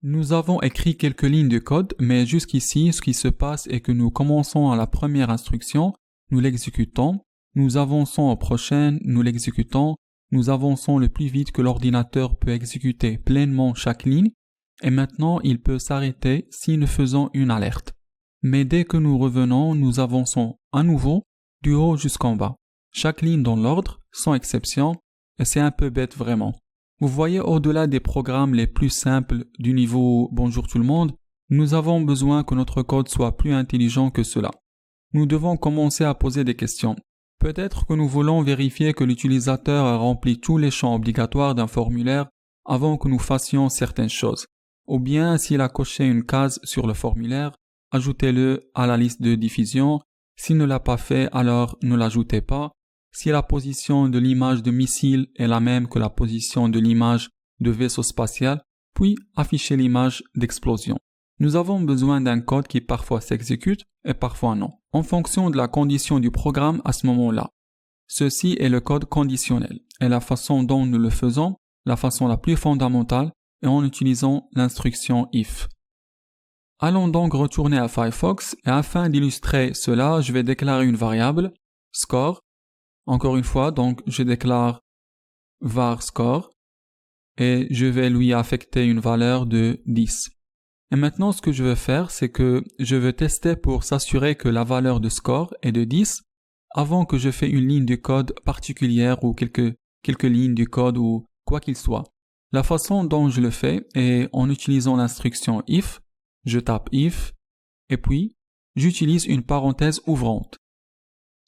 Nous avons écrit quelques lignes de code, mais jusqu'ici, ce qui se passe est que nous commençons à la première instruction, nous l'exécutons, nous avançons aux prochaines, nous l'exécutons, nous avançons le plus vite que l'ordinateur peut exécuter pleinement chaque ligne, et maintenant il peut s'arrêter si nous faisons une alerte. Mais dès que nous revenons, nous avançons à nouveau, du haut jusqu'en bas. Chaque ligne dans l'ordre, sans exception, et c'est un peu bête vraiment. Vous voyez, au-delà des programmes les plus simples du niveau Bonjour tout le monde, nous avons besoin que notre code soit plus intelligent que cela. Nous devons commencer à poser des questions. Peut-être que nous voulons vérifier que l'utilisateur a rempli tous les champs obligatoires d'un formulaire avant que nous fassions certaines choses. Ou bien, s'il a coché une case sur le formulaire, ajoutez-le à la liste de diffusion. S'il ne l'a pas fait, alors ne l'ajoutez pas. Si la position de l'image de missile est la même que la position de l'image de vaisseau spatial, puis affichez l'image d'explosion. Nous avons besoin d'un code qui parfois s'exécute et parfois non, en fonction de la condition du programme à ce moment-là. Ceci est le code conditionnel, et la façon dont nous le faisons, la façon la plus fondamentale, est en utilisant l'instruction if. Allons donc retourner à Firefox, et afin d'illustrer cela, je vais déclarer une variable, score. Encore une fois, donc je déclare var score et je vais lui affecter une valeur de 10. Et maintenant, ce que je veux faire, c'est que je veux tester pour s'assurer que la valeur de score est de 10 avant que je fais une ligne de code particulière ou quelques lignes de code ou quoi qu'il soit. La façon dont je le fais est en utilisant l'instruction if, je tape if et puis j'utilise une parenthèse ouvrante.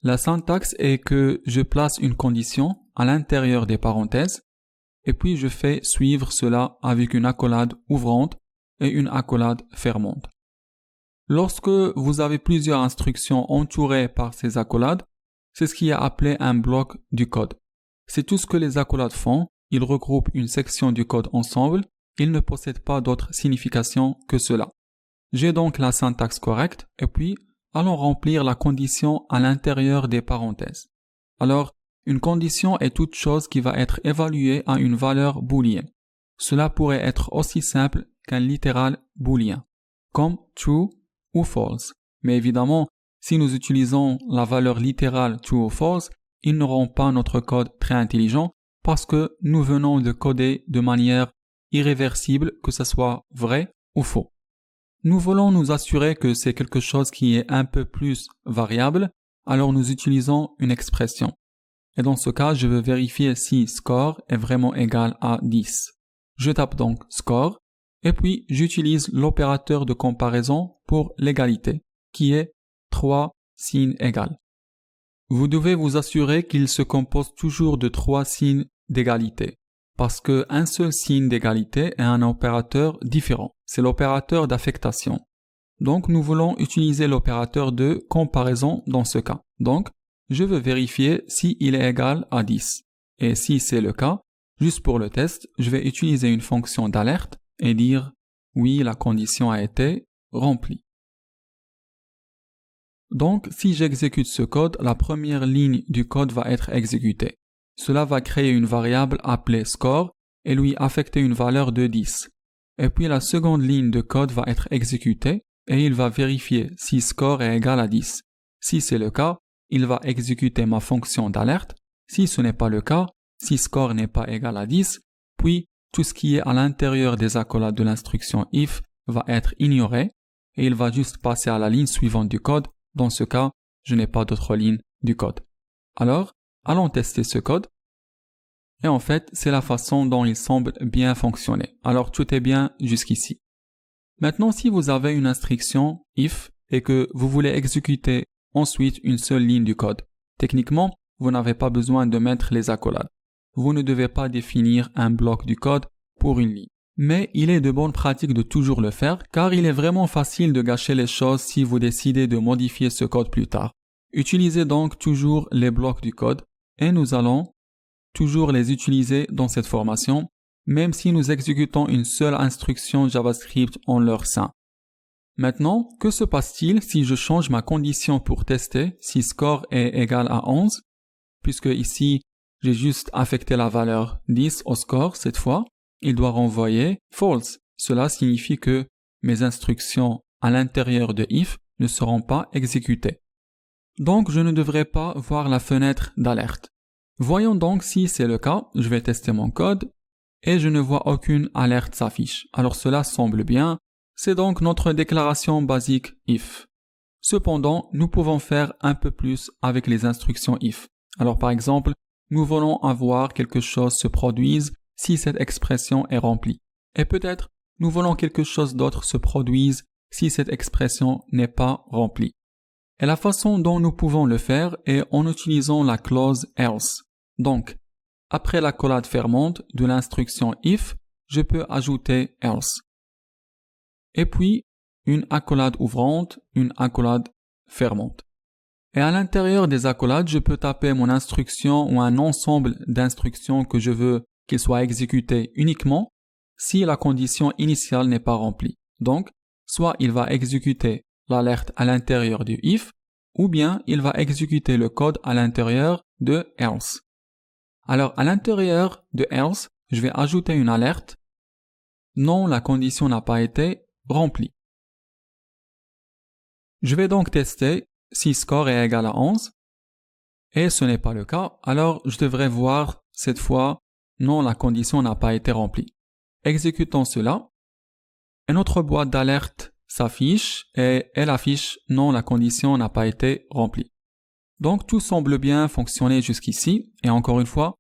La syntaxe est que je place une condition à l'intérieur des parenthèses et puis je fais suivre cela avec une accolade ouvrante et une accolade fermante. Lorsque vous avez plusieurs instructions entourées par ces accolades, c'est ce qui est appelé un bloc du code. C'est tout ce que les accolades font, ils regroupent une section du code ensemble, ils ne possèdent pas d'autre signification que cela. J'ai donc la syntaxe correcte et puis allons remplir la condition à l'intérieur des parenthèses. Alors, une condition est toute chose qui va être évaluée à une valeur booléenne. Cela pourrait être aussi simple qu'un littéral booléen, comme true ou false. Mais évidemment, si nous utilisons la valeur littérale true ou false, ils ne rend pas notre code très intelligent parce que nous venons de coder de manière irréversible que ce soit vrai ou faux. Nous voulons nous assurer que c'est quelque chose qui est un peu plus variable, alors nous utilisons une expression. Et dans ce cas, je veux vérifier si score est vraiment égal à 10. Je tape donc score, et puis j'utilise l'opérateur de comparaison pour l'égalité, qui est 3 signes égales. Vous devez vous assurer qu'il se compose toujours de 3 signes d'égalité, parce qu'un seul signe d'égalité est un opérateur différent. C'est l'opérateur d'affectation. Donc, nous voulons utiliser l'opérateur de comparaison dans ce cas. Donc, je veux vérifier s'il est égal à 10. Et si c'est le cas, juste pour le test, je vais utiliser une fonction d'alerte et dire « Oui, la condition a été remplie ». Donc, si j'exécute ce code, la première ligne du code va être exécutée. Cela va créer une variable appelée score et lui affecter une valeur de 10. Et puis la seconde ligne de code va être exécutée et il va vérifier si score est égal à 10. Si c'est le cas, il va exécuter ma fonction d'alerte. Si ce n'est pas le cas, si score n'est pas égal à 10, puis tout ce qui est à l'intérieur des accolades de l'instruction if va être ignoré et il va juste passer à la ligne suivante du code. Dans ce cas, je n'ai pas d'autre ligne du code. Alors, allons tester ce code. Et en fait, c'est la façon dont il semble bien fonctionner. Alors tout est bien jusqu'ici. Maintenant, si vous avez une instruction if et que vous voulez exécuter ensuite une seule ligne du code, techniquement, vous n'avez pas besoin de mettre les accolades. Vous ne devez pas définir un bloc du code pour une ligne. Mais il est de bonne pratique de toujours le faire car il est vraiment facile de gâcher les choses si vous décidez de modifier ce code plus tard. Utilisez donc toujours les blocs du code et nous allons toujours les utiliser dans cette formation, même si nous exécutons une seule instruction JavaScript en leur sein. Maintenant, que se passe-t-il si je change ma condition pour tester si score est égal à 11, puisque ici, j'ai juste affecté la valeur 10 au score cette fois, il doit renvoyer false, cela signifie que mes instructions à l'intérieur de if ne seront pas exécutées. Donc, je ne devrais pas voir la fenêtre d'alerte. Voyons donc si c'est le cas, je vais tester mon code et je ne vois aucune alerte s'affiche. Alors cela semble bien, c'est donc notre déclaration basique if. Cependant, nous pouvons faire un peu plus avec les instructions if. Alors par exemple, nous voulons avoir quelque chose se produise si cette expression est remplie. Et peut-être, nous voulons quelque chose d'autre se produise si cette expression n'est pas remplie. Et la façon dont nous pouvons le faire est en utilisant la clause else. Donc, après l'accolade fermante de l'instruction if, je peux ajouter else. Et puis, une accolade ouvrante, une accolade fermante. Et à l'intérieur des accolades, je peux taper mon instruction ou un ensemble d'instructions que je veux qu'il soit exécuté uniquement si la condition initiale n'est pas remplie. Donc, soit il va exécuter l'alerte à l'intérieur du if, ou bien il va exécuter le code à l'intérieur de else. Alors, à l'intérieur de else, je vais ajouter une alerte. Non, la condition n'a pas été remplie. Je vais donc tester si score est égal à 11. Et ce n'est pas le cas, alors je devrais voir cette fois non, la condition n'a pas été remplie. Exécutons cela. Et notre boîte d'alerte s'affiche et elle affiche non, la condition n'a pas été remplie. Donc tout semble bien fonctionner jusqu'ici. Et encore une fois,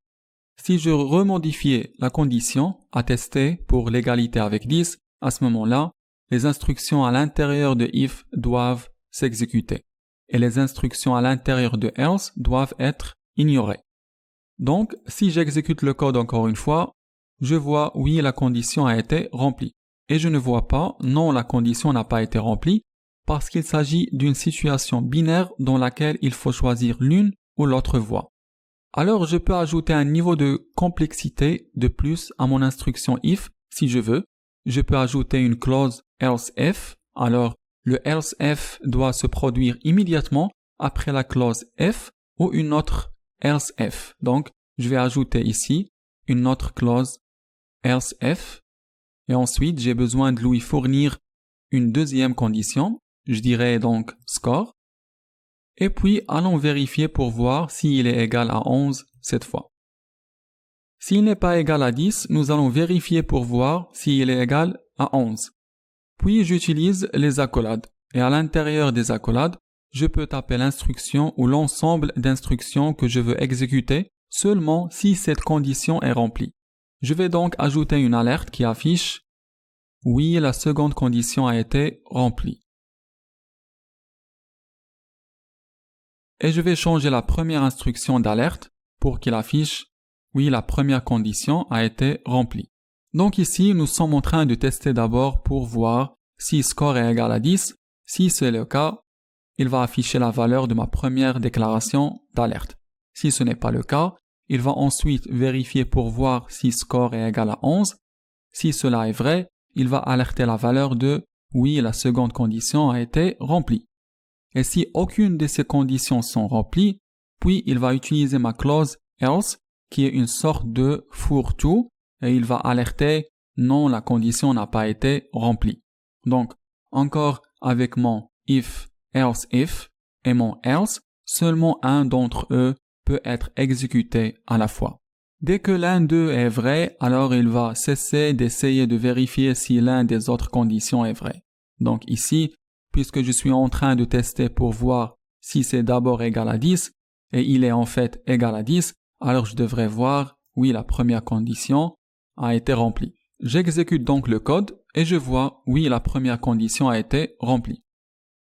si je remodifiais la condition à tester pour l'égalité avec 10, à ce moment-là, les instructions à l'intérieur de if doivent s'exécuter. Et les instructions à l'intérieur de else doivent être ignorées. Donc, si j'exécute le code encore une fois, je vois oui, la condition a été remplie. Et je ne vois pas non, la condition n'a pas été remplie parce qu'il s'agit d'une situation binaire dans laquelle il faut choisir l'une ou l'autre voie. Alors, je peux ajouter un niveau de complexité de plus à mon instruction if si je veux. Je peux ajouter une clause else if. Alors, le else if doit se produire immédiatement après la clause if ou une autre else if. Donc, je vais ajouter ici une autre clause else if. Et ensuite, j'ai besoin de lui fournir une deuxième condition. Je dirais donc score. Et puis, allons vérifier pour voir s'il est égal à 11 cette fois. S'il n'est pas égal à 10, nous allons vérifier pour voir s'il est égal à 11. Puis, j'utilise les accolades. Et à l'intérieur des accolades, je peux taper l'instruction ou l'ensemble d'instructions que je veux exécuter seulement si cette condition est remplie. Je vais donc ajouter une alerte qui affiche « Oui, la seconde condition a été remplie ». Et je vais changer la première instruction d'alerte pour qu'il affiche « Oui, la première condition a été remplie ». Donc ici, nous sommes en train de tester d'abord pour voir si score est égal à 10. Si c'est le cas, il va afficher la valeur de ma première déclaration d'alerte. Si ce n'est pas le cas, il va ensuite vérifier pour voir si score est égal à 11. Si cela est vrai, il va alerter la valeur de « Oui, la seconde condition a été remplie ». Et si aucune de ces conditions sont remplies, puis il va utiliser ma clause else qui est une sorte de fourre-tout et il va alerter non, la condition n'a pas été remplie. Donc, encore avec mon if, else if et mon else, seulement un d'entre eux peut être exécuté à la fois. Dès que l'un d'eux est vrai, alors il va cesser d'essayer de vérifier si l'un des autres conditions est vrai. Donc ici, puisque je suis en train de tester pour voir si c'est d'abord égal à 10, et il est en fait égal à 10, alors je devrais voir, oui, la première condition a été remplie. J'exécute donc le code, et je vois, oui, la première condition a été remplie.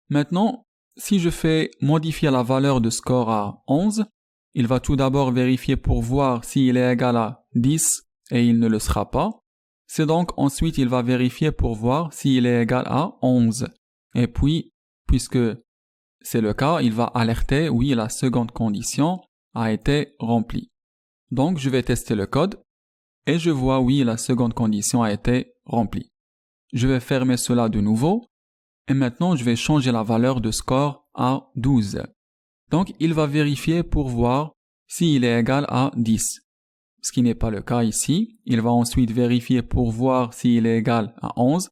Maintenant, si je fais modifier la valeur de score à 11, il va tout d'abord vérifier pour voir s'il est égal à 10, et il ne le sera pas. C'est donc ensuite il va vérifier pour voir s'il est égal à 11. Et puis, puisque c'est le cas, il va alerter, oui, la seconde condition a été remplie. Donc, je vais tester le code et je vois, oui, la seconde condition a été remplie. Je vais fermer cela de nouveau et maintenant, je vais changer la valeur de score à 12. Donc, il va vérifier pour voir s'il est égal à 10. ce qui n'est pas le cas ici. Il va ensuite vérifier pour voir s'il est égal à 11.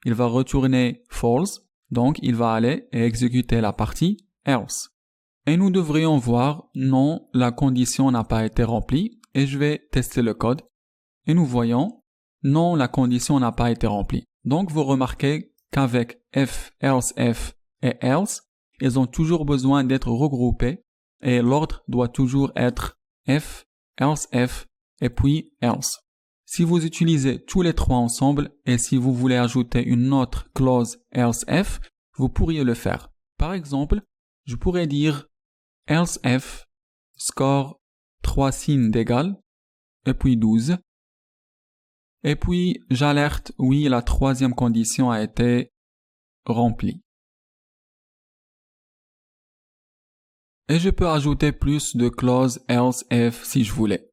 Il va retourner false, donc il va aller et exécuter la partie else. Et nous devrions voir non, la condition n'a pas été remplie, et je vais tester le code. Et nous voyons non, la condition n'a pas été remplie. Donc vous remarquez qu'avec F, else F et else, ils ont toujours besoin d'être regroupés et l'ordre doit toujours être F, else F et puis else. Si vous utilisez tous les trois ensemble et si vous voulez ajouter une autre clause else F, vous pourriez le faire. Par exemple, je pourrais dire else F score 3 signes d'égal et puis 12. Et puis j'alerte oui, la troisième condition a été remplie. Et je peux ajouter plus de clauses else F si je voulais.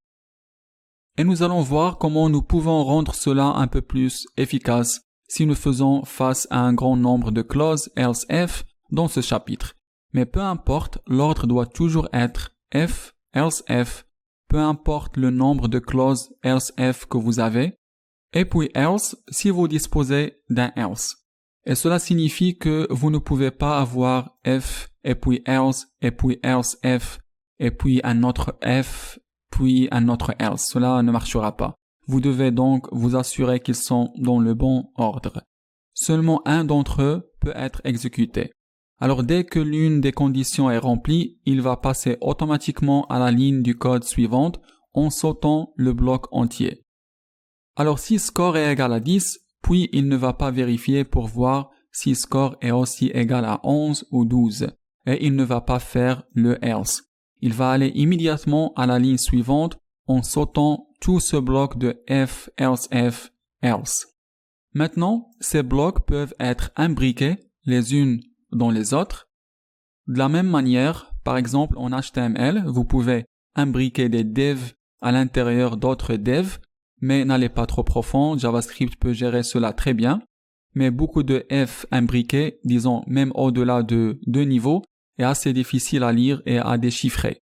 Et nous allons voir comment nous pouvons rendre cela un peu plus efficace si nous faisons face à un grand nombre de clauses else F dans ce chapitre. Mais peu importe, l'ordre doit toujours être F, else F, peu importe le nombre de clauses else F que vous avez, et puis else si vous disposez d'un else. Et cela signifie que vous ne pouvez pas avoir F, et puis else F, et puis un autre F, puis un autre else. Cela ne marchera pas. Vous devez donc vous assurer qu'ils sont dans le bon ordre. Seulement un d'entre eux peut être exécuté. Alors dès que l'une des conditions est remplie, il va passer automatiquement à la ligne du code suivante en sautant le bloc entier. Alors si score est égal à 10, puis il ne va pas vérifier pour voir si score est aussi égal à 11 ou 12, et il ne va pas faire le else. Il va aller immédiatement à la ligne suivante en sautant tout ce bloc de F, else. Maintenant, ces blocs peuvent être imbriqués les unes dans les autres. De la même manière, par exemple en HTML, vous pouvez imbriquer des divs à l'intérieur d'autres divs, mais n'allez pas trop profond, JavaScript peut gérer cela très bien. Mais beaucoup de F imbriqués, disons même au-delà de 2 niveaux, est assez difficile à lire et à déchiffrer.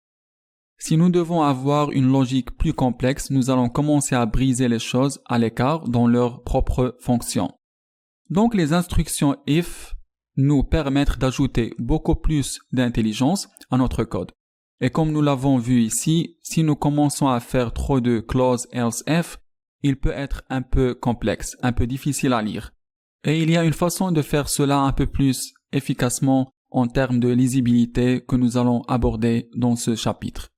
Si nous devons avoir une logique plus complexe, nous allons commencer à briser les choses à l'écart dans leur propre fonction. Donc les instructions if nous permettent d'ajouter beaucoup plus d'intelligence à notre code. Et comme nous l'avons vu ici, si nous commençons à faire trop de clauses else F, il peut être un peu complexe, un peu difficile à lire. Et il y a une façon de faire cela un peu plus efficacement en termes de lisibilité que nous allons aborder dans ce chapitre.